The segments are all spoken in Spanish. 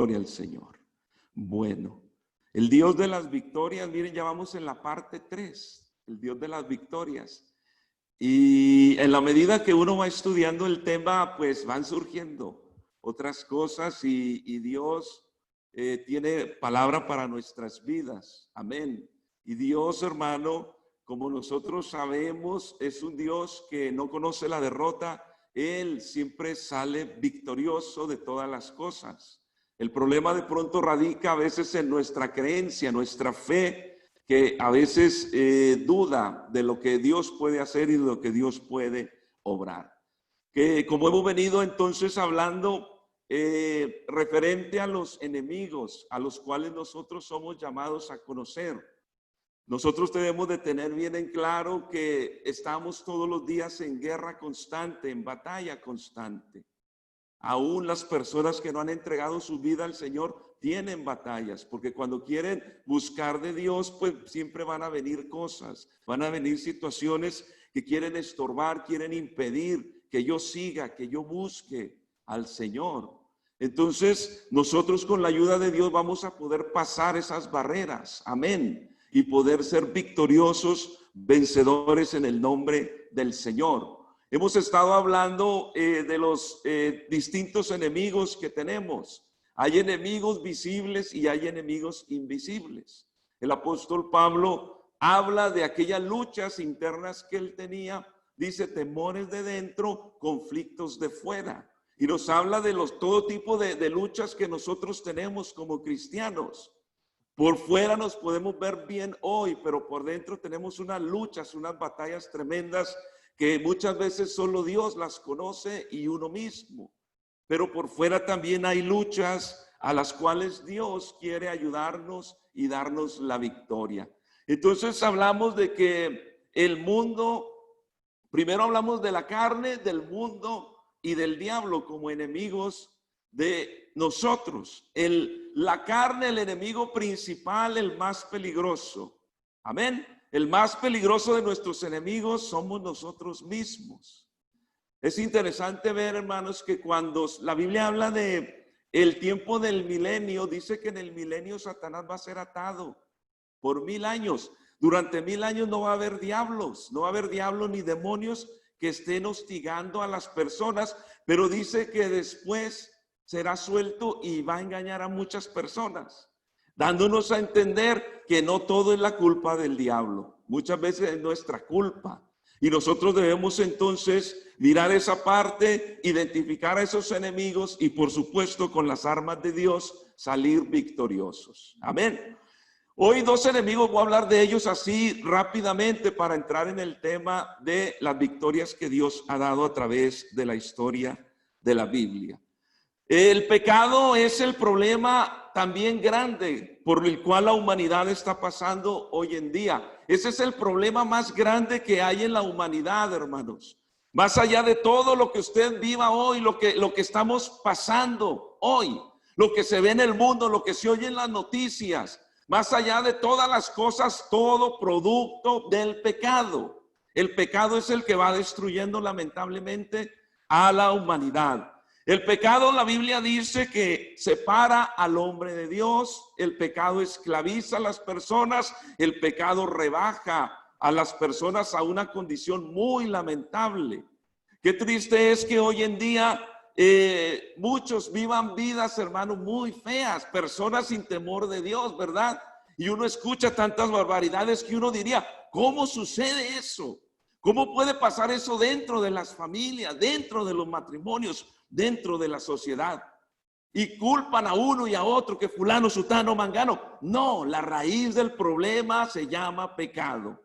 Gloria al Señor. Bueno, el Dios de las victorias, miren, ya vamos en la parte 3, el Dios de las victorias. Y en la medida que uno va estudiando el tema, pues van surgiendo otras cosas y Dios tiene palabra para nuestras vidas. Amén. Y Dios, hermano, como nosotros sabemos, es un Dios que no conoce la derrota. Él siempre sale victorioso de todas las cosas. El problema de pronto radica a veces en nuestra creencia, nuestra fe, que a veces duda de lo que Dios puede hacer y de lo que Dios puede obrar. Que como hemos venido entonces hablando referente a los enemigos a los cuales nosotros somos llamados a conocer. Nosotros debemos de tener bien en claro que estamos todos los días en guerra constante, en batalla constante. Aún las personas que no han entregado su vida al Señor tienen batallas, porque cuando quieren buscar de Dios, pues siempre van a venir cosas, van a venir situaciones que quieren estorbar, quieren impedir que yo siga, que yo busque al Señor. Entonces, nosotros con la ayuda de Dios vamos a poder pasar esas barreras, amén, y poder ser victoriosos, vencedores en el nombre del Señor. Hemos estado hablando de los distintos enemigos que tenemos. Hay enemigos visibles y hay enemigos invisibles. El apóstol Pablo habla de aquellas luchas internas que él tenía. Dice temores de dentro, conflictos de fuera. Y nos habla de todo tipo de luchas que nosotros tenemos como cristianos. Por fuera nos podemos ver bien hoy, pero por dentro tenemos unas luchas, unas batallas tremendas que muchas veces solo Dios las conoce y uno mismo. Pero por fuera también hay luchas a las cuales Dios quiere ayudarnos y darnos la victoria. Entonces hablamos de que el mundo, primero hablamos de la carne, del mundo y del diablo como enemigos de nosotros. La carne, el enemigo principal, el más peligroso. Amén. El más peligroso de nuestros enemigos somos nosotros mismos. Es interesante ver, hermanos, que cuando la Biblia habla de el tiempo del milenio, dice que en el milenio Satanás va a ser atado por 1000 años. Durante 1000 años no va a haber diablos, no va a haber diablos ni demonios que estén hostigando a las personas, pero dice que después será suelto y va a engañar a muchas personas, dándonos a entender que no todo es la culpa del diablo. Muchas veces es nuestra culpa. Y nosotros debemos entonces mirar esa parte, identificar a esos enemigos y por supuesto con las armas de Dios salir victoriosos. Amén. Hoy 2 enemigos, voy a hablar de ellos así rápidamente para entrar en el tema de las victorias que Dios ha dado a través de la historia de la Biblia. El pecado es el problema también grande por el cual la humanidad está pasando hoy en día. Ese es el problema más grande que hay en la humanidad, hermanos. Más allá de todo lo que usted viva hoy, lo que estamos pasando hoy, lo que se ve en el mundo, lo que se oye en las noticias, más allá de todas las cosas, todo producto del pecado. El pecado es el que va destruyendo lamentablemente a la humanidad. El pecado, la Biblia dice que separa al hombre de Dios, el pecado esclaviza a las personas, el pecado rebaja a las personas a una condición muy lamentable. Qué triste es que hoy en día muchos vivan vidas, hermanos, muy feas, personas sin temor de Dios, ¿verdad? Y uno escucha tantas barbaridades que uno diría, ¿cómo sucede eso? ¿Cómo puede pasar eso dentro de las familias, dentro de los matrimonios, dentro de la sociedad? Y culpan a uno y a otro que fulano, sutano, mangano. No, la raíz del problema se llama pecado.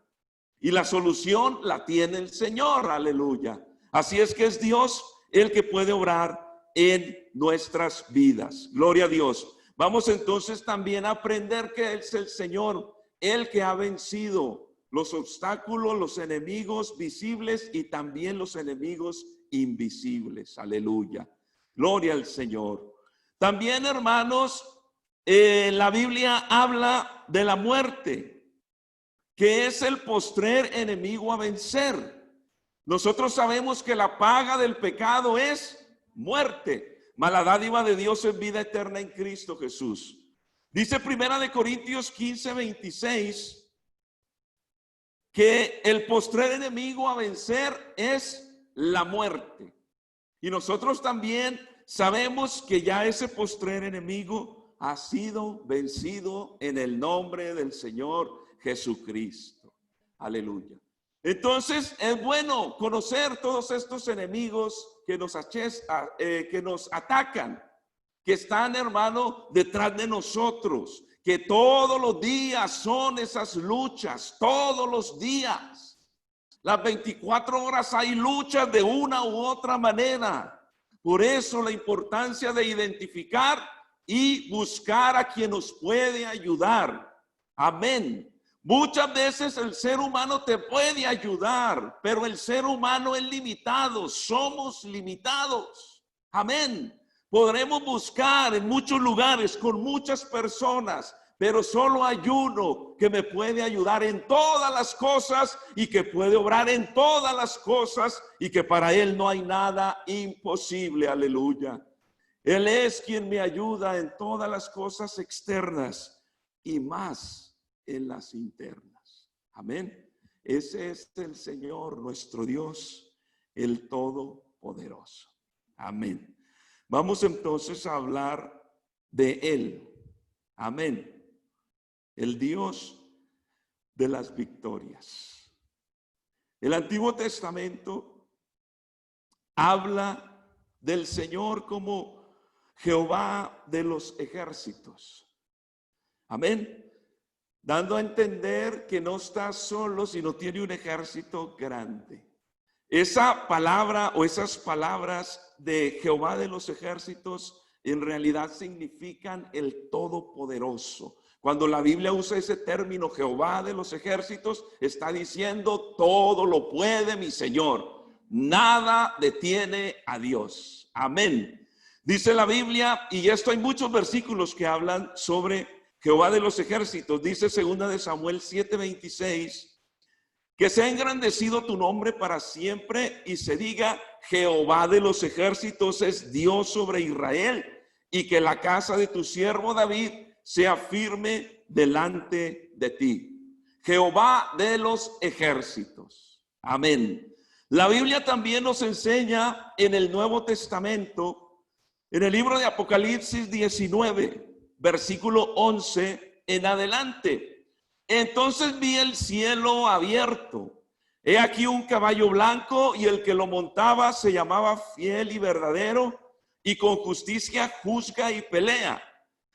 Y la solución la tiene el Señor, aleluya. Así es que es Dios el que puede obrar en nuestras vidas. Gloria a Dios. Vamos entonces también a aprender que es el Señor el que ha vencido los obstáculos, los enemigos visibles y también los enemigos invisibles. Aleluya. Gloria al Señor. También, hermanos, la Biblia habla de la muerte, que es el postrer enemigo a vencer. Nosotros sabemos que la paga del pecado es muerte. mas la dádiva de Dios es vida eterna en Cristo Jesús. Dice 1 Corintios 15:26 que el postrer enemigo a vencer es la muerte. Y nosotros también sabemos que ya ese postrer enemigo ha sido vencido en el nombre del Señor Jesucristo. Aleluya. Entonces es bueno conocer todos estos enemigos que nos atacan, que están, hermano, detrás de nosotros, que todos los días son esas luchas, todos los días. Las 24 horas hay luchas de una u otra manera. Por eso la importancia de identificar y buscar a quien nos puede ayudar. Amén. Muchas veces el ser humano te puede ayudar, pero el ser humano es limitado, somos limitados. Amén. Podremos buscar en muchos lugares con muchas personas, pero solo hay uno que me puede ayudar en todas las cosas y que puede obrar en todas las cosas y que para él no hay nada imposible. Aleluya. Él es quien me ayuda en todas las cosas externas y más en las internas. Amén. Ese es el Señor, nuestro Dios, el Todopoderoso. Amén. Vamos entonces a hablar de Él. Amén. El Dios de las victorias. El Antiguo Testamento habla del Señor como Jehová de los ejércitos. Amén. Dando a entender que no está solo, sino tiene un ejército grande. Esa palabra o esas palabras de Jehová de los ejércitos en realidad significan el Todopoderoso. Cuando la Biblia usa ese término Jehová de los ejércitos, está diciendo todo lo puede mi Señor. Nada detiene a Dios. Amén. Dice la Biblia, y esto hay muchos versículos que hablan sobre Jehová de los ejércitos. Dice 2 Samuel 7:26. Que sea engrandecido tu nombre para siempre y se diga Jehová de los ejércitos es Dios sobre Israel y que la casa de tu siervo David sea firme delante de ti. Jehová de los ejércitos. Amén. La Biblia también nos enseña en el Nuevo Testamento, en el libro de Apocalipsis 19, versículo 11 en adelante. Entonces vi el cielo abierto. He aquí un caballo blanco y el que lo montaba se llamaba Fiel y Verdadero y con justicia juzga y pelea.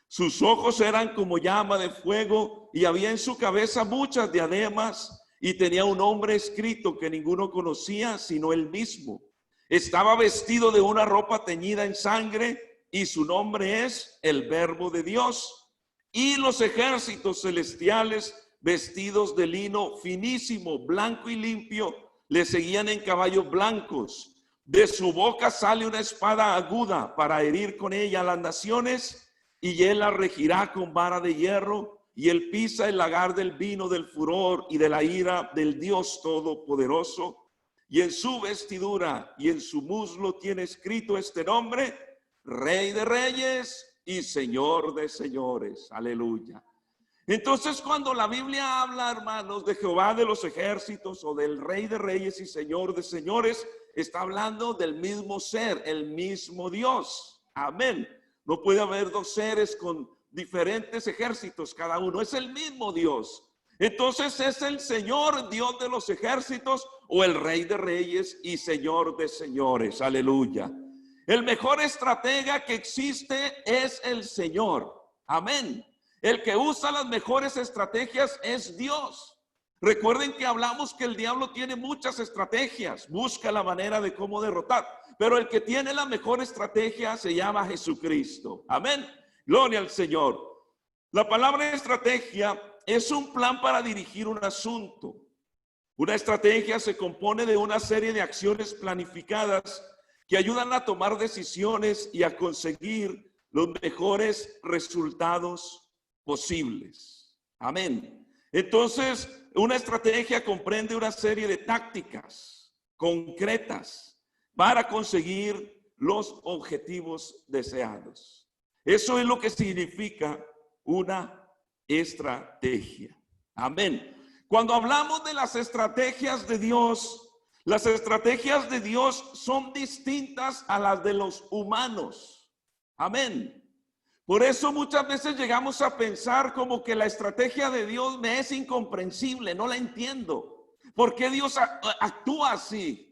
Sus ojos eran como llama de fuego y había en su cabeza muchas diademas y tenía un nombre escrito que ninguno conocía sino él mismo. Estaba vestido de una ropa teñida en sangre y su nombre es el Verbo de Dios. Y los ejércitos celestiales vestidos de lino finísimo, blanco y limpio, le seguían en caballos blancos. De su boca sale una espada aguda para herir con ella a las naciones, y él la regirá con vara de hierro, y él pisa el lagar del vino del furor y de la ira del Dios Todopoderoso. Y en su vestidura y en su muslo tiene escrito este nombre: Rey de Reyes y Señor de señores. Aleluya. Entonces, cuando la Biblia habla, hermanos, de Jehová de los ejércitos o del Rey de Reyes y Señor de señores, está hablando del mismo ser, el mismo Dios. Amén. No puede haber dos seres con diferentes ejércitos, cada uno es el mismo Dios. Entonces es el Señor Dios de los ejércitos o el Rey de Reyes y Señor de señores. Aleluya. El mejor estratega que existe es el Señor. Amén. El que usa las mejores estrategias es Dios. Recuerden que hablamos que el diablo tiene muchas estrategias, busca la manera de cómo derrotar, pero el que tiene la mejor estrategia se llama Jesucristo. Amén. Gloria al Señor. La palabra estrategia es un plan para dirigir un asunto. Una estrategia se compone de una serie de acciones planificadas que ayudan a tomar decisiones y a conseguir los mejores resultados posibles. Amén. Entonces, una estrategia comprende una serie de tácticas concretas para conseguir los objetivos deseados. Eso es lo que significa una estrategia. Amén. Cuando hablamos de las estrategias de Dios, las estrategias de Dios son distintas a las de los humanos. Amén. Por eso muchas veces llegamos a pensar como que la estrategia de Dios me es incomprensible, no la entiendo. ¿Por qué Dios actúa así?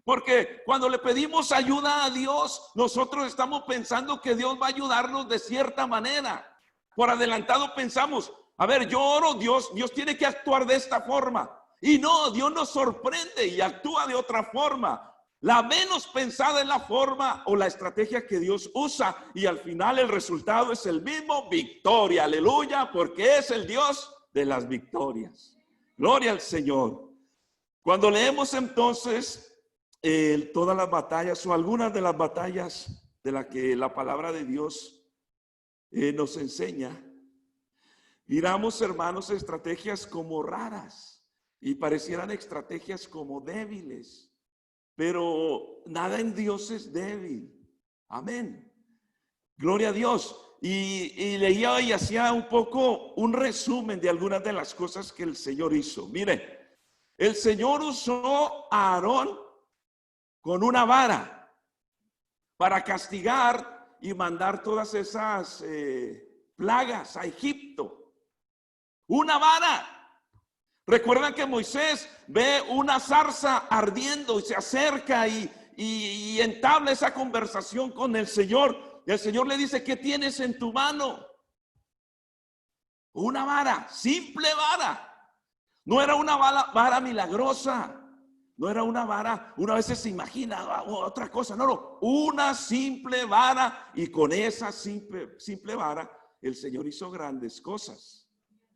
Porque cuando le pedimos ayuda a Dios, nosotros estamos pensando que Dios va a ayudarnos de cierta manera. Por adelantado pensamos, a ver, yo oro, Dios tiene que actuar de esta forma. Y no, Dios nos sorprende y actúa de otra forma. La menos pensada es la forma o la estrategia que Dios usa. Y al final el resultado es el mismo, victoria, aleluya, porque es el Dios de las victorias. Gloria al Señor. Cuando leemos entonces todas las batallas o algunas de las batallas de las que la palabra de Dios nos enseña, miramos, hermanos, estrategias como raras y parecieran estrategias como débiles, pero nada en Dios es débil. Amén. Gloria a Dios. Y leía y hacía un poco un resumen de algunas de las cosas que el Señor hizo. Mire, el Señor usó a Aarón con una vara para castigar y mandar todas esas plagas a Egipto. Una vara. Recuerdan que Moisés ve una zarza ardiendo y se acerca y entabla esa conversación con el Señor. Y el Señor le dice, ¿qué tienes en tu mano? Una vara, simple vara. No era una vara milagrosa. No era una vara, una vez se imagina otra cosa. No, una simple vara. Y con esa simple vara el Señor hizo grandes cosas.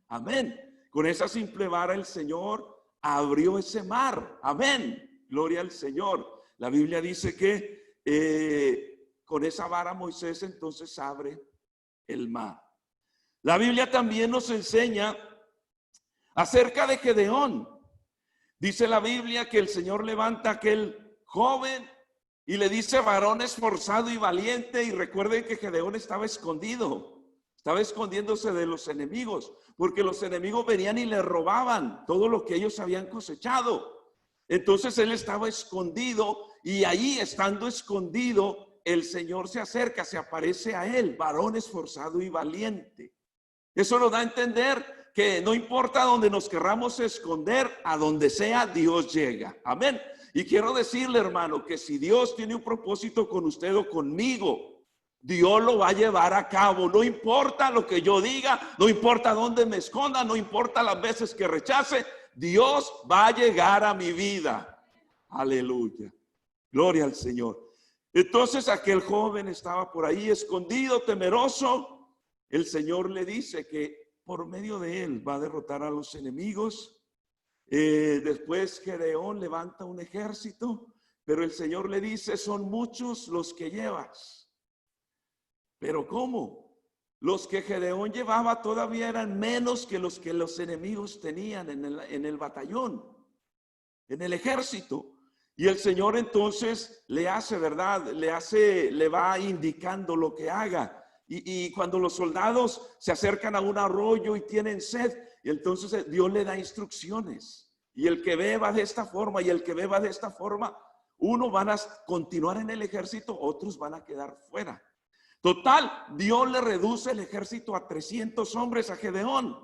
Amén. Con esa simple vara el Señor abrió ese mar. Amén. Gloria al Señor. La Biblia dice que con esa vara Moisés entonces abre el mar. La Biblia también nos enseña acerca de Gedeón. Dice la Biblia que el Señor levanta a aquel joven y le dice varón esforzado y valiente. Y recuerden que Gedeón estaba escondido. Estaba escondiéndose de los enemigos, porque los enemigos venían y le robaban todo lo que ellos habían cosechado. Entonces él estaba escondido y ahí, estando escondido, el Señor se acerca, se aparece a él, varón esforzado y valiente. Eso nos da a entender que no importa donde nos querramos esconder, a donde sea Dios llega. Amén. Y quiero decirle, hermano, que si Dios tiene un propósito con usted o conmigo, Dios lo va a llevar a cabo. No importa lo que yo diga, no importa dónde me esconda, no importa las veces que rechace, Dios va a llegar a mi vida. Aleluya. Gloria al Señor. Entonces aquel joven estaba por ahí escondido, temeroso. El Señor le dice que por medio de él va a derrotar a los enemigos. Después Gedeón levanta un ejército, pero el Señor le dice, son muchos los que llevas. Pero ¿cómo? Los que Gedeón llevaba todavía eran menos que los enemigos tenían en el batallón, en el ejército. Y el Señor entonces le hace, ¿verdad? Le va indicando lo que haga. Y cuando los soldados se acercan a un arroyo y tienen sed, y entonces Dios le da instrucciones. Y el que beba de esta forma y el que beba de esta forma, unos van a continuar en el ejército, otros van a quedar fuera. Total, Dios le reduce el ejército a 300 hombres a Gedeón,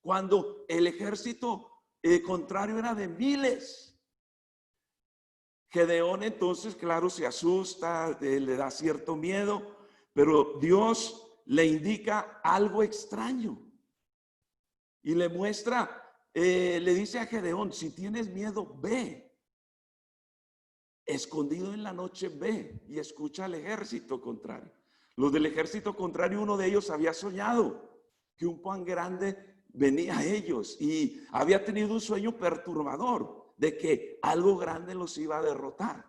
cuando el ejército contrario era de miles. Gedeón entonces, claro, se asusta, le da cierto miedo, pero Dios le indica algo extraño y le muestra, le dice a Gedeón, si tienes miedo, ve. Escondido en la noche, ve y escucha al ejército contrario. Los del ejército contrario, uno de ellos había soñado que un pan grande venía a ellos y había tenido un sueño perturbador de que algo grande los iba a derrotar.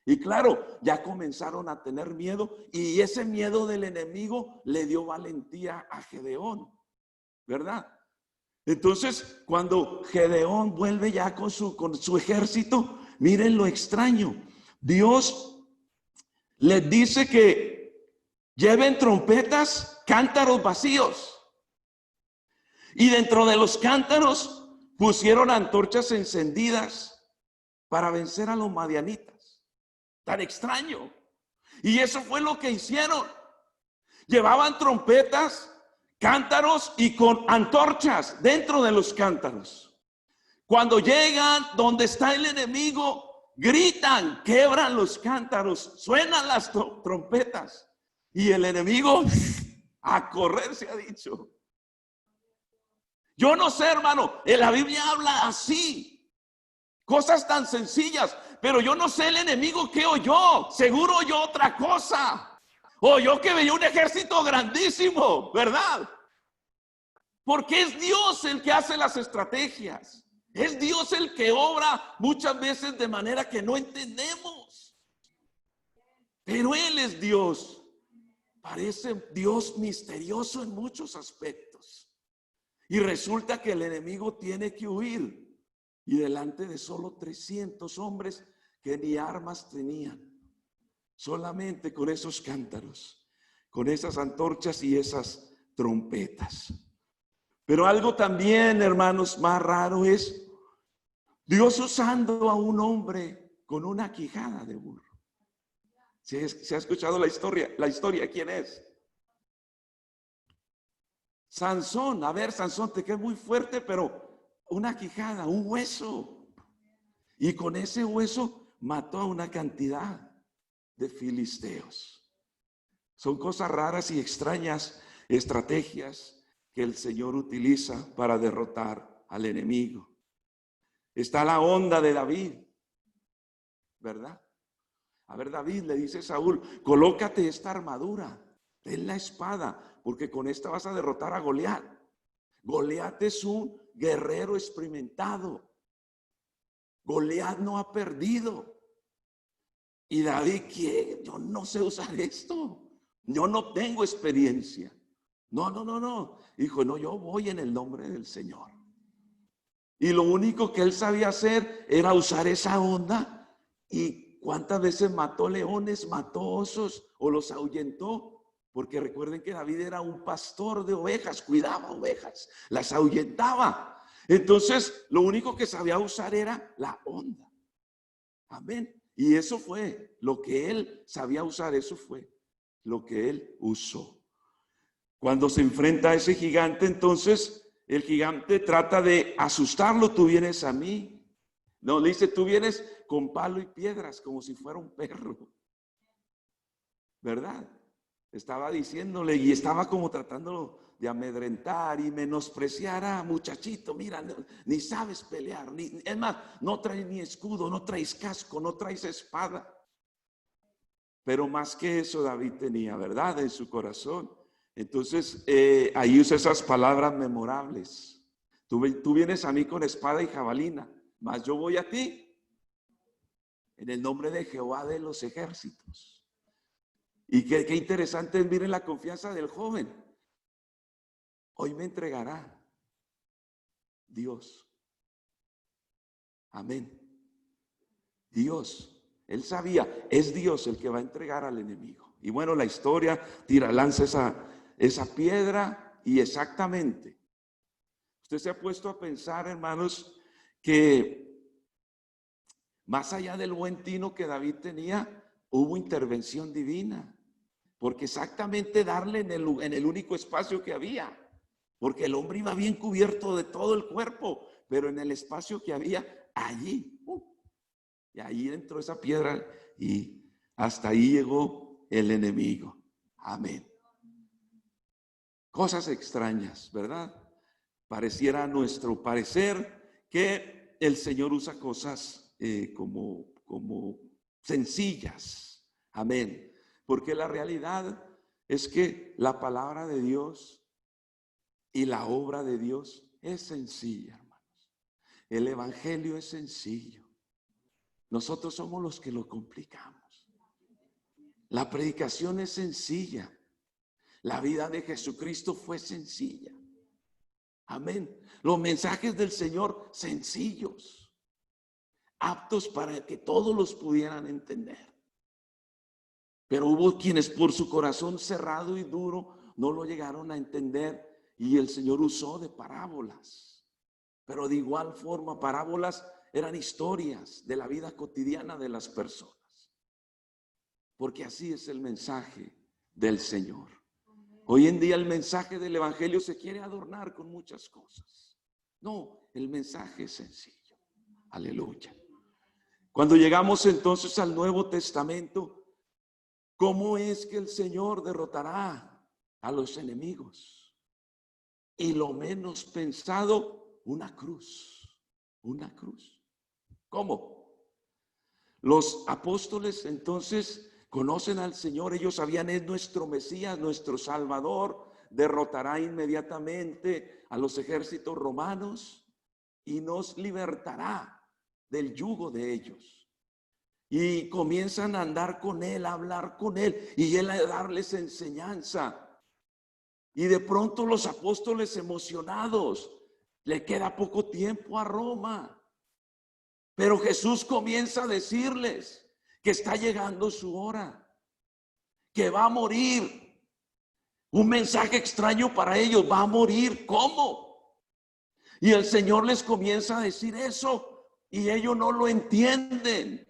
Y claro, ya comenzaron a tener miedo y ese miedo del enemigo le dio valentía a Gedeón, ¿verdad? Entonces, cuando Gedeón vuelve ya con su ejército, miren lo extraño. Dios les dice que lleven trompetas, cántaros vacíos. Y dentro de los cántaros pusieron antorchas encendidas para vencer a los madianitas. Tan extraño. Y eso fue lo que hicieron. Llevaban trompetas, cántaros y con antorchas dentro de los cántaros. Cuando llegan donde está el enemigo, gritan, quebran los cántaros, suenan las trompetas y el enemigo a correr, se ha dicho. Yo no sé, hermano, en la Biblia habla así, cosas tan sencillas, pero yo no sé el enemigo qué oyó. Seguro oyó otra cosa. Oyó que veía un ejército grandísimo, ¿verdad? Porque es Dios el que hace las estrategias. Es Dios el que obra muchas veces de manera que no entendemos. Pero Él es Dios. Parece Dios misterioso en muchos aspectos. Y resulta que el enemigo tiene que huir. Y delante de solo 300 hombres que ni armas tenían. Solamente con esos cántaros, con esas antorchas y esas trompetas. Pero algo también, hermanos, más raro es Dios usando a un hombre con una quijada de burro. ¿Se ha escuchado la historia? La historia, ¿quién es? Sansón. A ver, Sansón, te queda muy fuerte, pero una quijada, un hueso. Y con ese hueso mató a una cantidad de filisteos. Son cosas raras y extrañas, estrategias que el Señor utiliza para derrotar al enemigo. Está la onda de David, ¿verdad? A ver, David le dice a Saúl, colócate esta armadura, ten la espada, porque con esta vas a derrotar a Goliat. Goliat es un guerrero experimentado. Goliat no ha perdido. Y David, ¿qué? Yo no sé usar esto. Yo no tengo experiencia. No. Dijo, no, yo voy en el nombre del Señor. Y lo único que él sabía hacer era usar esa onda. ¿Y cuántas veces mató leones, mató osos o los ahuyentó? Porque recuerden que David era un pastor de ovejas, cuidaba ovejas, las ahuyentaba. Entonces, lo único que sabía usar era la onda. Amén. Y eso fue lo que él sabía usar, eso fue lo que él usó. Cuando se enfrenta a ese gigante, entonces el gigante trata de asustarlo. Tú vienes a mí. No, le dice, tú vienes con palo y piedras como si fuera un perro. ¿Verdad? Estaba diciéndole y estaba como tratándolo de amedrentar y menospreciar a muchachito. Mira, ni sabes pelear. Es más, no traes ni escudo, no traes casco, no traes espada. Pero más que eso David tenía, ¿verdad? En su corazón. Entonces, ahí usa esas palabras memorables. Tú vienes a mí con espada y jabalina, mas yo voy a ti en el nombre de Jehová de los ejércitos. Y qué interesante es, miren la confianza del joven. Hoy me entregará Dios. Amén. Dios, él sabía, es Dios el que va a entregar al enemigo. Y bueno, la historia lanza esa piedra y exactamente. Usted se ha puesto a pensar, hermanos, que más allá del buen tino que David tenía, hubo intervención divina. Porque exactamente darle en el único espacio que había. Porque el hombre iba bien cubierto de todo el cuerpo, pero en el espacio que había, allí. Y ahí entró esa piedra y hasta ahí llegó el enemigo. Amén. Cosas extrañas, ¿verdad? Pareciera a nuestro parecer que el Señor usa cosas como sencillas. Amén. Porque la realidad es que la palabra de Dios y la obra de Dios es sencilla, hermanos. El evangelio es sencillo. Nosotros somos los que lo complicamos. La predicación es sencilla. La vida de Jesucristo fue sencilla. Amén. Los mensajes del Señor sencillos, aptos para que todos los pudieran entender. Pero hubo quienes por su corazón cerrado y duro no lo llegaron a entender, y el Señor usó de parábolas. Pero de igual forma, parábolas eran historias de la vida cotidiana de las personas. Porque así es el mensaje del Señor. Hoy en día el mensaje del Evangelio se quiere adornar con muchas cosas. No, el mensaje es sencillo. Aleluya. Cuando llegamos entonces al Nuevo Testamento, ¿cómo es que el Señor derrotará a los enemigos? Y lo menos pensado, una cruz. Una cruz. ¿Cómo? Los apóstoles entonces conocen al Señor, ellos sabían, es nuestro Mesías, nuestro Salvador, derrotará inmediatamente a los ejércitos romanos y nos libertará del yugo de ellos. Y comienzan a andar con Él, a hablar con Él, y Él a darles enseñanza. Y de pronto los apóstoles emocionados, le queda poco tiempo a Roma. Pero Jesús comienza a decirles que está llegando su hora, que va a morir. Un mensaje extraño para ellos, va a morir. ¿Cómo? Y el Señor les comienza a decir eso y ellos no lo entienden.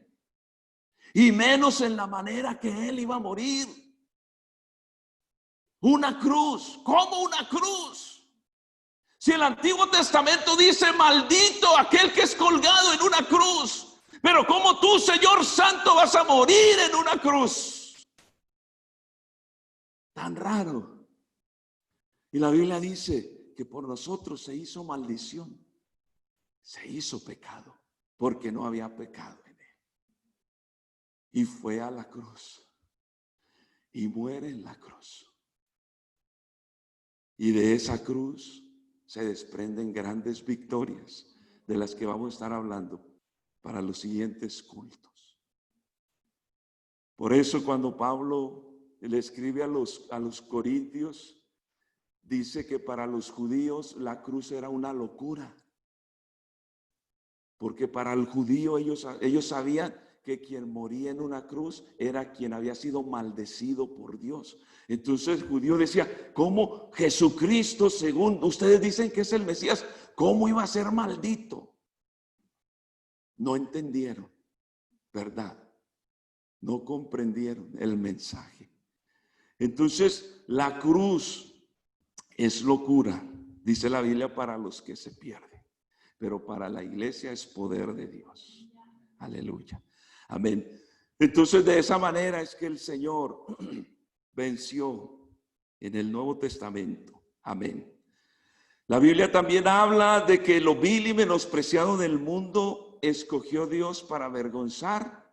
Y menos en la manera que Él iba a morir. Una cruz. ¿Cómo una cruz? Si el Antiguo Testamento dice maldito aquel que es colgado en una cruz, pero ¿cómo tú, Señor Santo, vas a morir en una cruz? Tan raro. Y la Biblia dice que por nosotros se hizo maldición, se hizo pecado, porque no había pecado en Él. Y fue a la cruz y muere en la cruz. Y de esa cruz se desprenden grandes victorias de las que vamos a estar hablando para los siguientes cultos. Por eso cuando Pablo le escribe a los corintios, dice que para los judíos la cruz era una locura. Porque para el judío ellos sabían que quien moría en una cruz era quien había sido maldecido por Dios. Entonces el judío decía, ¿cómo Jesucristo, según ustedes dicen que es el Mesías, cómo iba a ser maldito? No entendieron, ¿verdad? No comprendieron el mensaje. Entonces la cruz es locura, dice la Biblia, para los que se pierden, pero para la iglesia es poder de Dios. Aleluya. Amén. Entonces de esa manera es que el Señor venció en el Nuevo Testamento. Amén. La Biblia también habla de que lo vil y menospreciado del mundo escogió Dios para avergonzar.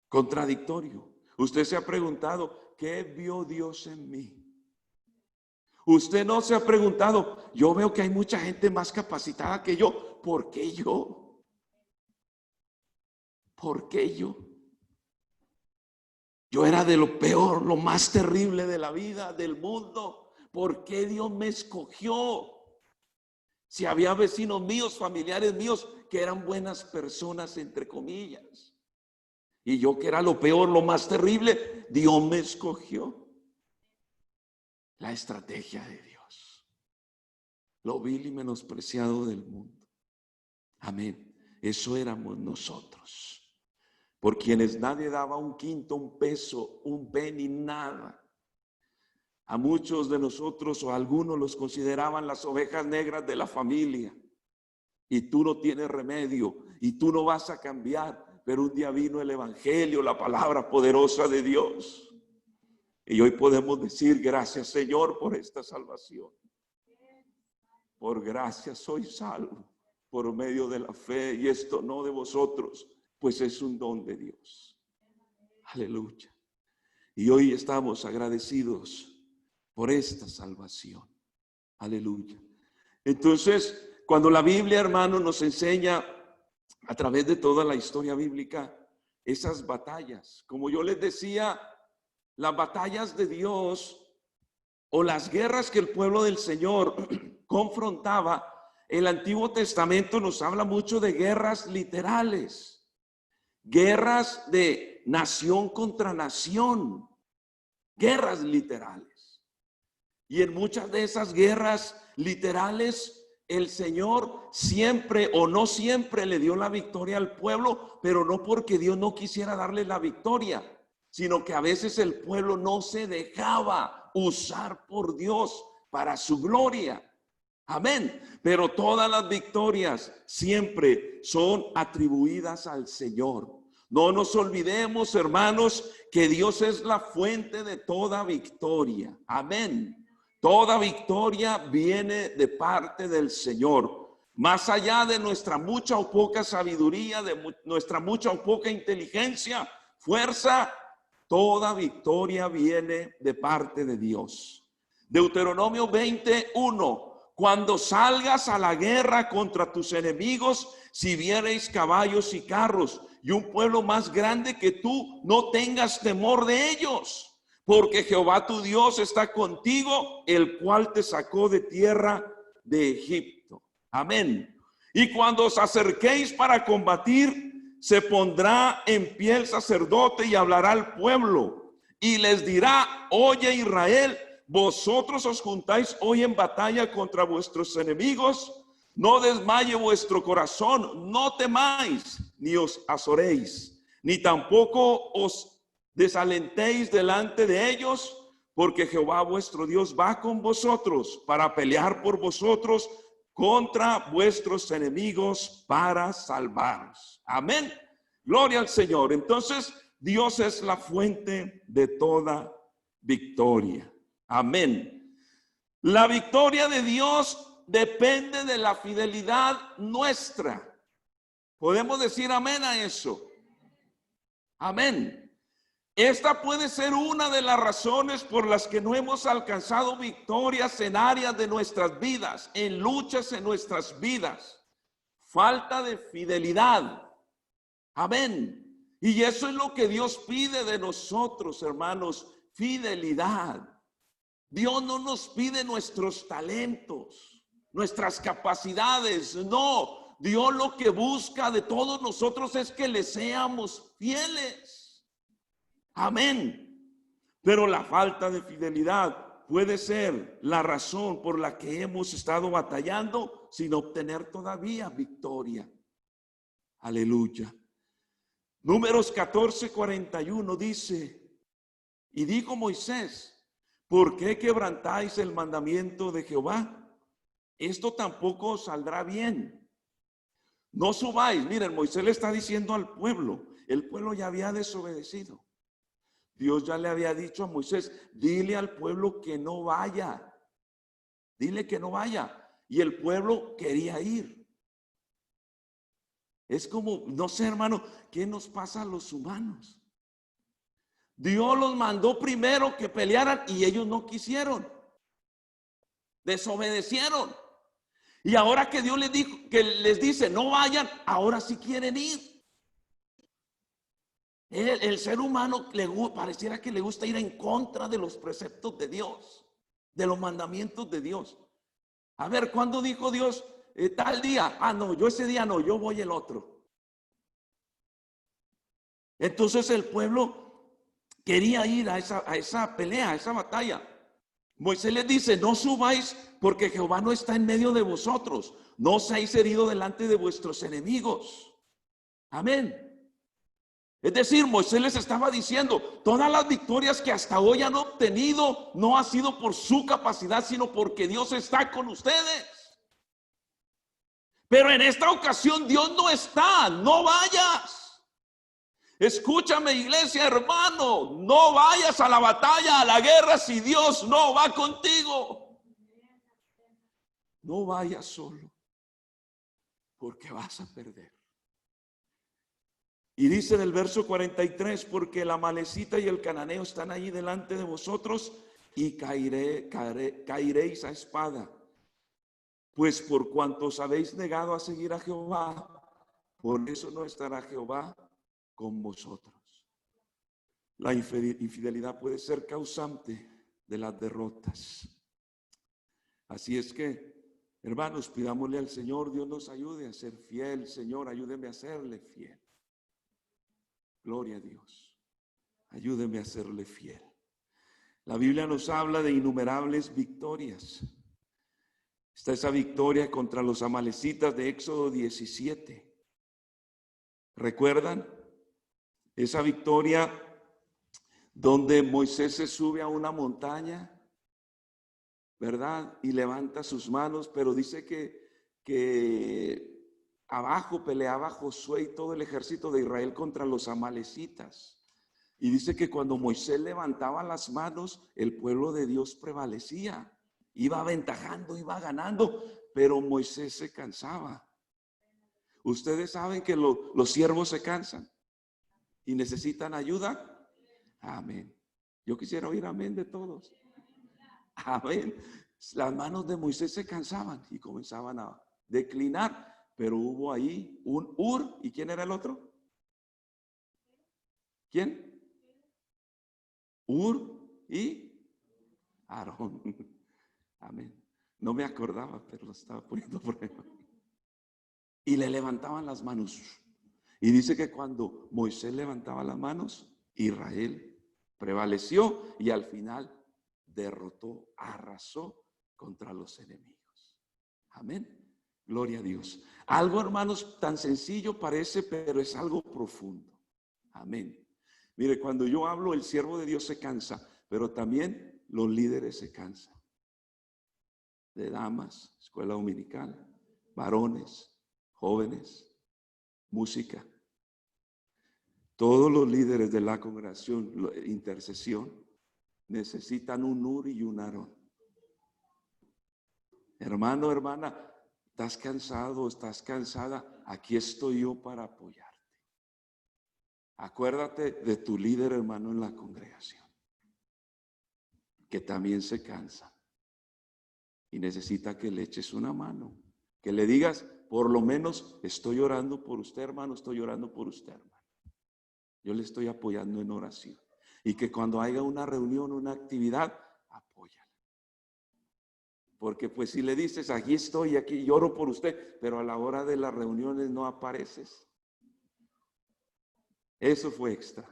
Contradictorio. Usted se ha preguntado, ¿qué vio Dios en mí? Usted no se ha preguntado, yo veo que hay mucha gente más capacitada que yo, ¿por qué yo? ¿Por qué yo? Yo era de lo peor, lo más terrible de la vida, del mundo. ¿Por qué Dios me escogió? Si había vecinos míos, familiares míos, que eran buenas personas, entre comillas. Y yo que era lo peor, lo más terrible, Dios me escogió. La estrategia de Dios. Lo vil y menospreciado del mundo. Amén. Eso éramos nosotros. Por quienes nadie daba un quinto, un peso, un penny, nada. A muchos de nosotros o a algunos los consideraban las ovejas negras de la familia. Y tú no tienes remedio y tú no vas a cambiar. Pero un día vino el evangelio, la palabra poderosa de Dios. Y hoy podemos decir, gracias Señor por esta salvación. Por gracia soy salvo por medio de la fe, y esto no de vosotros, pues es un don de Dios. Aleluya. Y hoy estamos agradecidos por esta salvación. Aleluya. Entonces, cuando la Biblia, hermano, nos enseña a través de toda la historia bíblica esas batallas, como yo les decía, las batallas de Dios o las guerras que el pueblo del Señor confrontaba, el Antiguo Testamento nos habla mucho de guerras literales, guerras de nación contra nación, guerras literales. Y en muchas de esas guerras literales, el Señor siempre o no siempre le dio la victoria al pueblo, pero no porque Dios no quisiera darle la victoria, sino que a veces el pueblo no se dejaba usar por Dios para su gloria. Amén. Pero todas las victorias siempre son atribuidas al Señor. No nos olvidemos, hermanos, que Dios es la fuente de toda victoria. Amén. Toda victoria viene de parte del Señor. Más allá de nuestra mucha o poca sabiduría, de nuestra mucha o poca inteligencia, fuerza, toda victoria viene de parte de Dios. Deuteronomio 21. Cuando salgas a la guerra contra tus enemigos, si viereis caballos y carros y un pueblo más grande que tú, no tengas temor de ellos. Porque Jehová tu Dios está contigo, el cual te sacó de tierra de Egipto. Amén. Y cuando os acerquéis para combatir, se pondrá en pie el sacerdote y hablará al pueblo. Y les dirá, oye Israel, vosotros os juntáis hoy en batalla contra vuestros enemigos. No desmaye vuestro corazón, no temáis, ni os azoréis, ni tampoco os desalentéis delante de ellos, porque Jehová vuestro Dios va con vosotros para pelear por vosotros contra vuestros enemigos para salvaros. Amén. Gloria al Señor. Entonces, Dios es la fuente de toda victoria. Amén. La victoria de Dios depende de la fidelidad nuestra. ¿Podemos decir amén a eso? Amén. Esta puede ser una de las razones por las que no hemos alcanzado victorias en áreas de nuestras vidas, en luchas en nuestras vidas. Falta de fidelidad. Amén. Y eso es lo que Dios pide de nosotros, hermanos, fidelidad. Dios no nos pide nuestros talentos, nuestras capacidades, no. Dios lo que busca de todos nosotros es que le seamos fieles. Amén. Pero la falta de fidelidad puede ser la razón por la que hemos estado batallando sin obtener todavía victoria. Aleluya. Números 14:41 dice, y dijo Moisés, ¿por qué quebrantáis el mandamiento de Jehová? Esto tampoco os saldrá bien. No subáis. Miren, Moisés le está diciendo al pueblo, el pueblo ya había desobedecido. Dios ya le había dicho a Moisés, dile al pueblo que no vaya. Dile que no vaya. Y el pueblo quería ir. Es como, no sé, hermano, ¿qué nos pasa a los humanos? Dios los mandó primero que pelearan y ellos no quisieron. Desobedecieron. Y ahora que Dios les dijo, que les dice, no vayan, ahora sí quieren ir. El ser humano pareciera que le gusta ir en contra de los preceptos de Dios, de los mandamientos de Dios. A ver, ¿cuándo dijo Dios tal día? Ah, no, yo ese día no, yo voy el otro. Entonces el pueblo quería ir a esa pelea, a esa batalla. Moisés les dice, no subáis porque Jehová no está en medio de vosotros. No seáis heridos delante de vuestros enemigos. Amén. Es decir, Moisés les estaba diciendo, todas las victorias que hasta hoy han obtenido no ha sido por su capacidad, sino porque Dios está con ustedes. Pero en esta ocasión Dios no está, no vayas. Escúchame, iglesia, hermano, no vayas a la batalla, a la guerra, si Dios no va contigo. No vayas solo, porque vas a perder. Y dice en el verso 43, porque el amalecita y el cananeo están allí delante de vosotros y caeréis a espada. Pues por cuanto os habéis negado a seguir a Jehová, por eso no estará Jehová con vosotros. La infidelidad puede ser causante de las derrotas. Así es que, hermanos, pidámosle al Señor, Dios nos ayude a ser fiel. Señor, ayúdeme a serle fiel. Gloria a Dios. Ayúdeme a serle fiel. La Biblia nos habla de innumerables victorias. Está esa victoria contra los amalecitas de Éxodo 17. ¿Recuerdan? Esa victoria donde Moisés se sube a una montaña, ¿verdad? Y levanta sus manos, pero dice que abajo peleaba Josué y todo el ejército de Israel contra los amalecitas. Y dice que cuando Moisés levantaba las manos, el pueblo de Dios prevalecía. Iba aventajando, iba ganando, pero Moisés se cansaba. Ustedes saben que los siervos se cansan y necesitan ayuda. Amén. Yo quisiera oír amén de todos. Amén. Las manos de Moisés se cansaban y comenzaban a declinar, pero hubo ahí un Ur. ¿Y quién era el otro? ¿Quién? Ur y Aarón. Amén. No me acordaba, pero lo estaba poniendo por ahí. Y le levantaban las manos. Y dice que cuando Moisés levantaba las manos, Israel prevaleció y al final derrotó, arrasó contra los enemigos. Amén. Gloria a Dios. Algo, hermanos, tan sencillo parece, pero es algo profundo. Amén. Mire, cuando yo hablo, el siervo de Dios se cansa, pero también los líderes se cansan. De damas, escuela dominical, varones, jóvenes, música. Todos los líderes de la congregación, intercesión, necesitan un Ur y un Aarón. Hermano, hermana, ¿estás cansado? ¿Estás cansada? Aquí estoy yo para apoyarte. Acuérdate de tu líder, hermano, en la congregación, que también se cansa y necesita que le eches una mano, que le digas, por lo menos, estoy orando por usted, hermano, estoy orando por usted, hermano. Yo le estoy apoyando en oración. Y que cuando haya una reunión, una actividad, apóyala. Porque pues si le dices, aquí estoy, aquí lloro por usted, pero a la hora de las reuniones no apareces. Eso fue extra.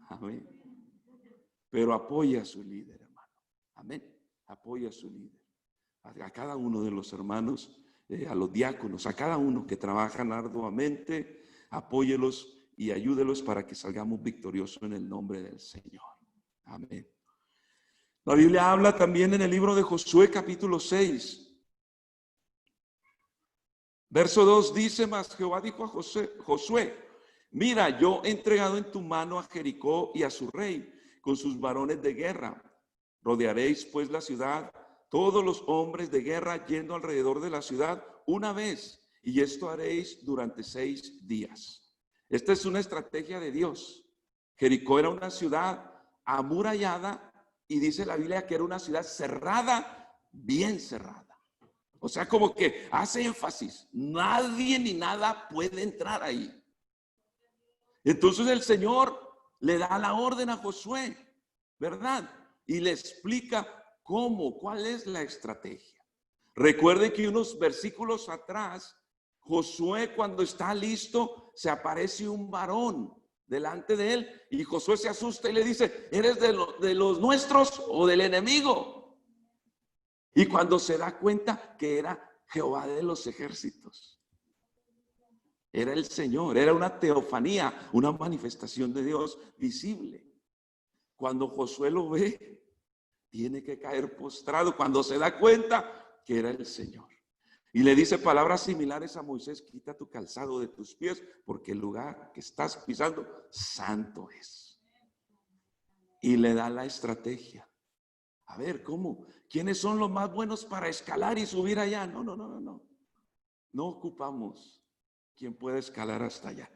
Amén. Pero apoya a su líder, hermano. Amén. Apoya a su líder. A cada uno de los hermanos, a los diáconos, a cada uno que trabajan arduamente, apóyelos y ayúdelos para que salgamos victoriosos en el nombre del Señor. Amén. La Biblia habla también en el libro de Josué, capítulo 6. Verso 2 dice, mas Jehová dijo a Josué, mira, yo he entregado en tu mano a Jericó y a su rey, con sus varones de guerra. Rodearéis pues la ciudad, todos los hombres de guerra yendo alrededor de la ciudad una vez, y esto haréis durante 6 días. Esta es una estrategia de Dios. Jericó era una ciudad amurallada y dice la Biblia que era una ciudad cerrada, bien cerrada. O sea, como que hace énfasis, nadie ni nada puede entrar ahí. Entonces el Señor le da la orden a Josué, ¿verdad? Y le explica cómo, cuál es la estrategia. Recuerden que unos versículos atrás, Josué cuando está listo, se aparece un varón delante de él y Josué se asusta y le dice, ¿eres de los nuestros o del enemigo? Y cuando se da cuenta que era Jehová de los ejércitos, era el Señor, era una teofanía, una manifestación de Dios visible. Cuando Josué lo ve, tiene que caer postrado cuando se da cuenta que era el Señor. Y le dice palabras similares a Moisés, quita tu calzado de tus pies, porque el lugar que estás pisando, santo es. Y le da la estrategia. A ver, ¿cómo? ¿Quiénes son los más buenos para escalar y subir allá? No. No ocupamos quien pueda escalar hasta allá.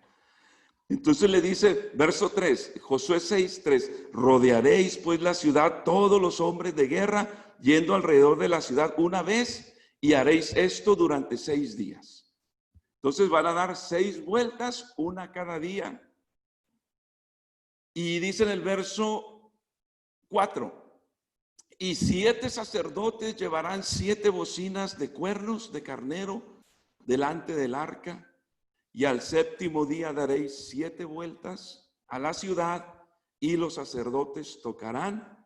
Entonces le dice, verso 3, Josué 6:3, rodearéis pues la ciudad todos los hombres de guerra, yendo alrededor de la ciudad una vez, y haréis esto durante 6 días. Entonces van a dar 6 vueltas, una cada día. Y dice en el verso 4, y 7 sacerdotes llevarán 7 bocinas de cuernos de carnero delante del arca, y al 7º día daréis 7 vueltas a la ciudad, y los sacerdotes tocarán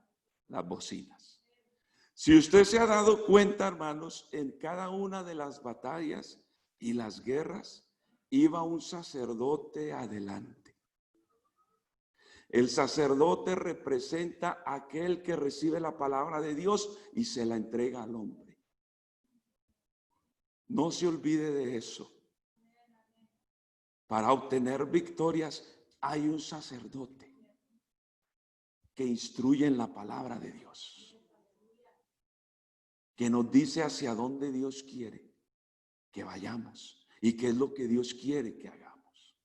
las bocinas. Si usted se ha dado cuenta, hermanos, en cada una de las batallas y las guerras iba un sacerdote adelante. El sacerdote representa a aquel que recibe la palabra de Dios y se la entrega al hombre. No se olvide de eso. Para obtener victorias hay un sacerdote que instruye en la palabra de Dios, que nos dice hacia dónde Dios quiere que vayamos y qué es lo que Dios quiere que hagamos.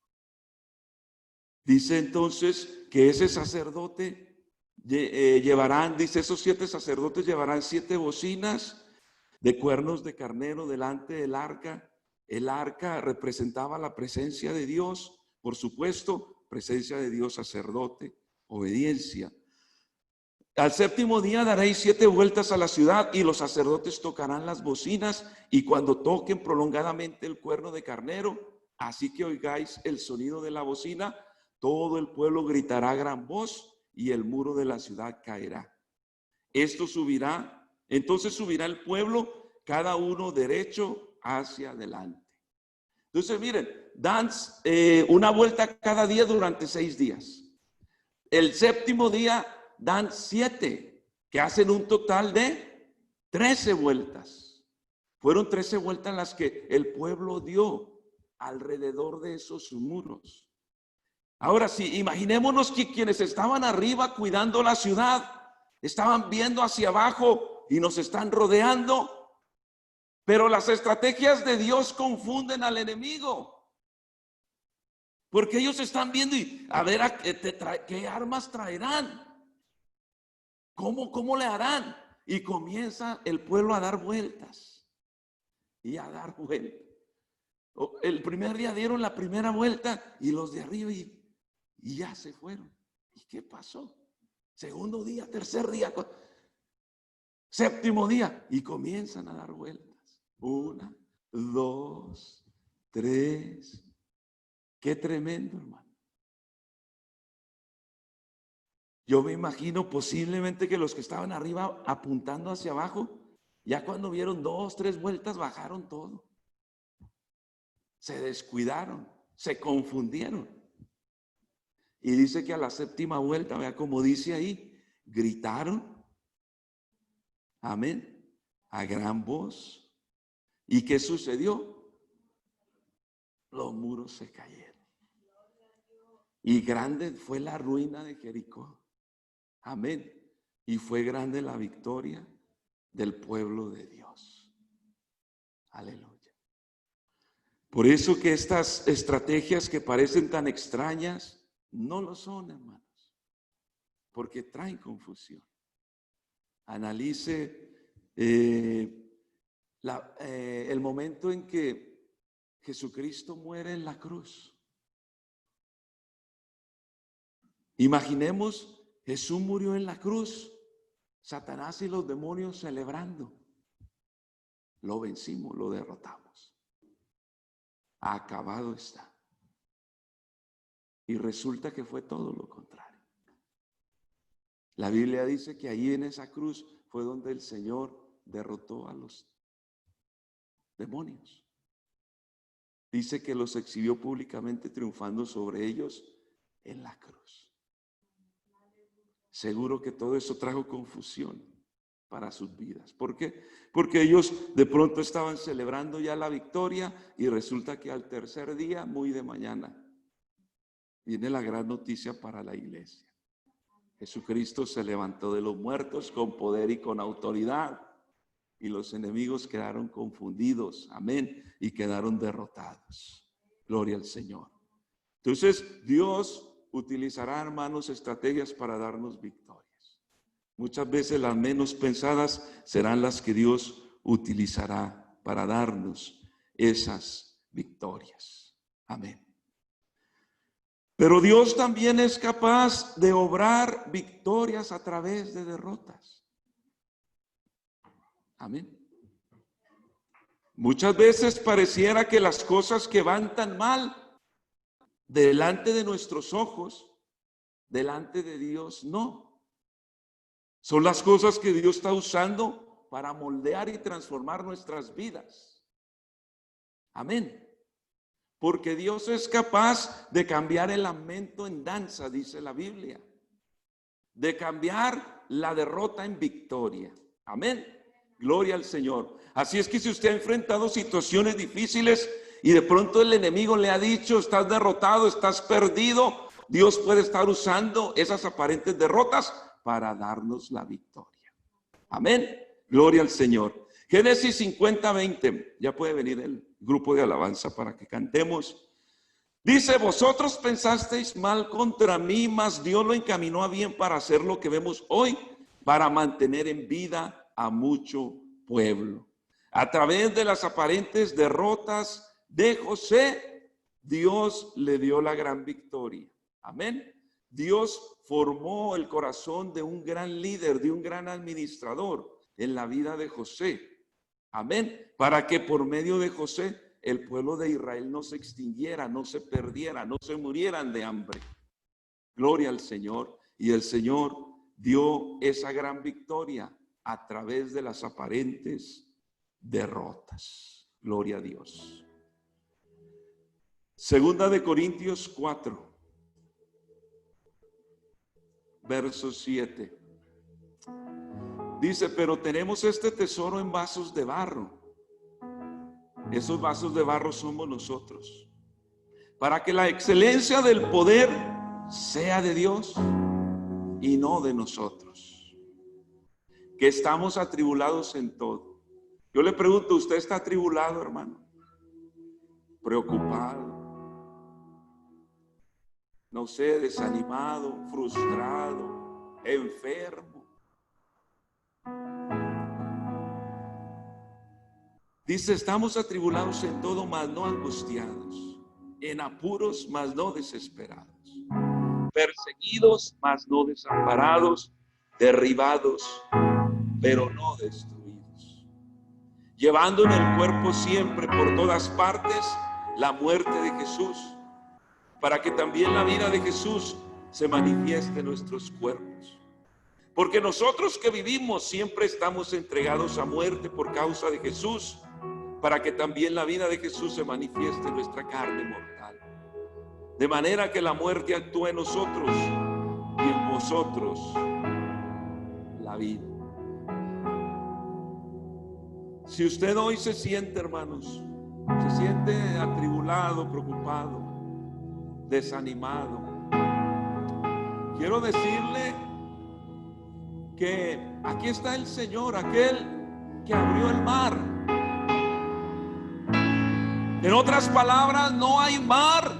Dice entonces que ese sacerdote llevarán, dice, esos 7 sacerdotes llevarán 7 bocinas de cuernos de carnero delante del arca. El arca representaba la presencia de Dios, por supuesto, presencia de Dios, sacerdote, obediencia. Al 7º día daréis 7 vueltas a la ciudad y los sacerdotes tocarán las bocinas, y cuando toquen prolongadamente el cuerno de carnero, así que oigáis el sonido de la bocina, todo el pueblo gritará a gran voz y el muro de la ciudad caerá. Esto subirá, entonces subirá el pueblo, cada uno derecho hacia adelante. Entonces miren, dan una vuelta cada día durante 6 días. El 7º día dan 7, que hacen un total de 13 vueltas. Fueron 13 vueltas las que el pueblo dio alrededor de esos muros. Ahora sí, imaginémonos que quienes estaban arriba cuidando la ciudad estaban viendo hacia abajo y nos están rodeando. Pero las estrategias de Dios confunden al enemigo, porque ellos están viendo y a ver qué armas traerán, cómo le harán, y comienza el pueblo a dar vueltas y a dar vueltas. El primer día dieron la primera vuelta y los de arriba y ya se fueron. ¿Y qué pasó? 2º día, 3er día, 7º día y comienzan a dar vueltas. 1, 2, 3. Qué tremendo, hermano. Yo me imagino posiblemente que los que estaban arriba apuntando hacia abajo, ya cuando vieron 2, 3 vueltas, bajaron todo. Se descuidaron, se confundieron. Y dice que a la 7ª vuelta, vea como dice ahí, gritaron, amén, a gran voz. ¿Y qué sucedió? Los muros se cayeron. Y grande fue la ruina de Jericó. Amén. Y fue grande la victoria del pueblo de Dios. Aleluya. Por eso que estas estrategias que parecen tan extrañas, no lo son, hermanos, porque traen confusión. Analice el momento en que Jesucristo muere en la cruz. Imaginemos, Jesús murió en la cruz, Satanás y los demonios celebrando. Lo vencimos, lo derrotamos. Acabado está. Y resulta que fue todo lo contrario. La Biblia dice que ahí en esa cruz fue donde el Señor derrotó a los demonios. Dice que los exhibió públicamente triunfando sobre ellos en la cruz. Seguro que todo eso trajo confusión para sus vidas. ¿Por qué? Porque ellos de pronto estaban celebrando ya la victoria y resulta que al 3er día, muy de mañana, viene la gran noticia para la iglesia. Jesucristo se levantó de los muertos con poder y con autoridad, y los enemigos quedaron confundidos, amén, y quedaron derrotados. Gloria al Señor. Entonces, Dios utilizará, hermanos, estrategias para darnos victorias. Muchas veces las menos pensadas serán las que Dios utilizará para darnos esas victorias. Amén. Pero Dios también es capaz de obrar victorias a través de derrotas. Amén. Muchas veces pareciera que las cosas que van tan mal delante de nuestros ojos delante de Dios, no. Son las cosas que Dios está usando para moldear y transformar nuestras vidas. Amén. Porque Dios es capaz de cambiar el lamento en danza, dice la Biblia. De cambiar la derrota en victoria. Amén. Gloria al Señor. Así es que si usted ha enfrentado situaciones difíciles y de pronto el enemigo le ha dicho, estás derrotado, estás perdido, Dios puede estar usando esas aparentes derrotas para darnos la victoria. Amén. Gloria al Señor. Génesis 50:20. Ya puede venir el grupo de alabanza para que cantemos. Dice, vosotros pensasteis mal contra mí, mas Dios lo encaminó a bien para hacer lo que vemos hoy, para mantener en vida a mucho pueblo. A través de las aparentes derrotas de José, Dios le dio la gran victoria. Amén. Dios formó el corazón de un gran líder, de un gran administrador en la vida de José. Amén. Para que por medio de José el pueblo de Israel no se extinguiera, no se perdiera, no se murieran de hambre. Gloria al Señor. Y el Señor dio esa gran victoria a través de las aparentes derrotas. Gloria a Dios. Segunda de Corintios 4, verso 7. Dice, pero tenemos este tesoro en vasos de barro. Esos vasos de barro somos nosotros, para que la excelencia del poder sea de Dios y no de nosotros, que estamos atribulados en todo. Yo le pregunto, ¿usted está atribulado, hermano? Preocupado, no sé, desanimado, frustrado, enfermo. Dice, estamos atribulados en todo, mas no angustiados, en apuros, mas no desesperados, perseguidos, mas no desamparados, derribados, pero no destruidos, llevando en el cuerpo siempre por todas partes la muerte de Jesús, para que también la vida de Jesús se manifieste en nuestros cuerpos. Porque nosotros que vivimos siempre estamos entregados a muerte por causa de Jesús, para que también la vida de Jesús se manifieste en nuestra carne mortal. De manera que la muerte actúe en nosotros y en vosotros la vida. Si usted hoy se siente, hermanos, se siente atribulado, preocupado, desanimado, quiero decirle que aquí está el Señor, aquel que abrió el mar. En otras palabras, no hay mar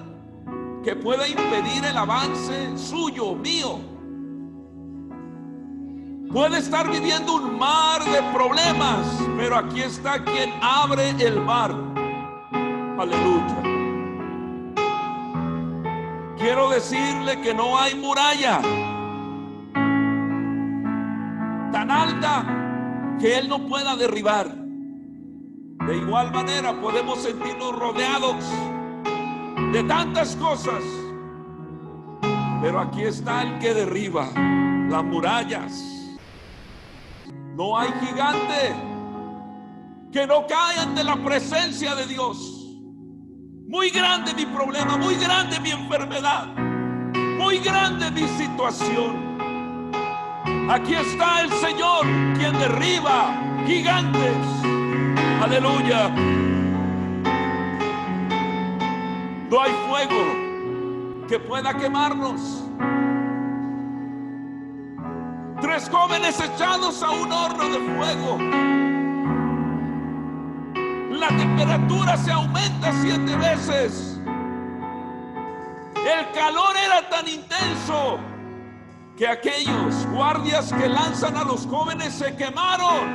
que pueda impedir el avance suyo, mío. Puede estar viviendo un mar de problemas, pero aquí está quien abre el mar. Aleluya. Quiero decirle que no hay muralla tan alta que Él no pueda derribar. De igual manera podemos sentirnos rodeados de tantas cosas, pero aquí está el que derriba las murallas. No hay gigante que no caiga ante la presencia de Dios. Muy grande mi problema, muy grande mi enfermedad, muy grande mi situación. Aquí está el Señor quien derriba gigantes. Aleluya. No hay fuego que pueda quemarnos. 3 jóvenes echados a un horno de fuego. La temperatura se aumenta 7 veces. El calor era tan intenso que aquellos guardias que lanzan a los jóvenes se quemaron.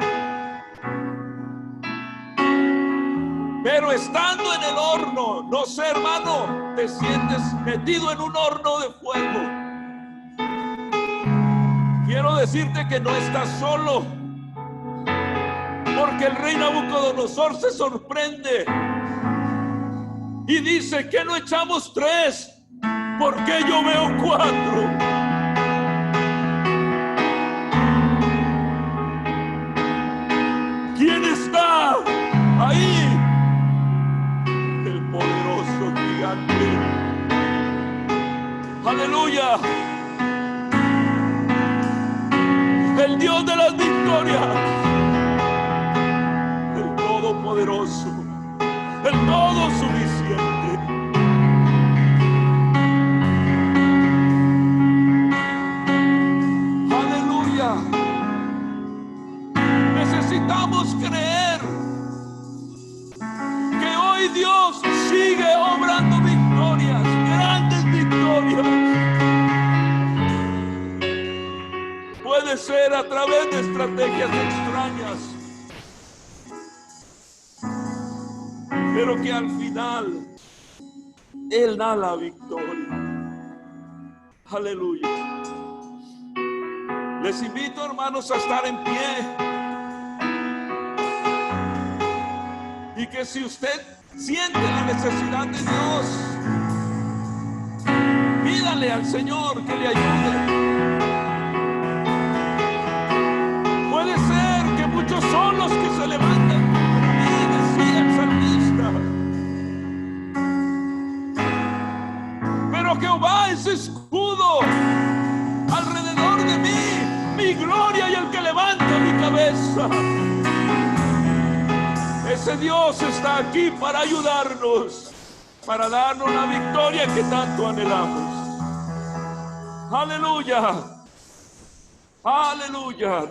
Pero estando en el horno, no sé, hermano, te sientes metido en un horno de fuego. Quiero decirte que no estás solo, porque el rey Nabucodonosor se sorprende y dice, ¿que no echamos 3? ¿Por qué yo veo 4? Ahí, el poderoso gigante. Aleluya. El Dios de las victorias. El todopoderoso. El todo suficiente. Aleluya. Necesitamos creer que hoy Dios sigue obrando victorias, grandes victorias. Puede ser a través de estrategias extrañas, pero que al final Él da la victoria. Aleluya. Les invito, hermanos, a estar en pie. Y que si usted siente la necesidad de Dios, pídale al Señor que le ayude. Puede ser que muchos son los que se levantan contra mí, decía el salmista. Pero Jehová es escudo alrededor de mí, mi gloria y el que levanta mi cabeza. Ese Dios está aquí para ayudarnos, para darnos la victoria que tanto anhelamos. Aleluya. Aleluya.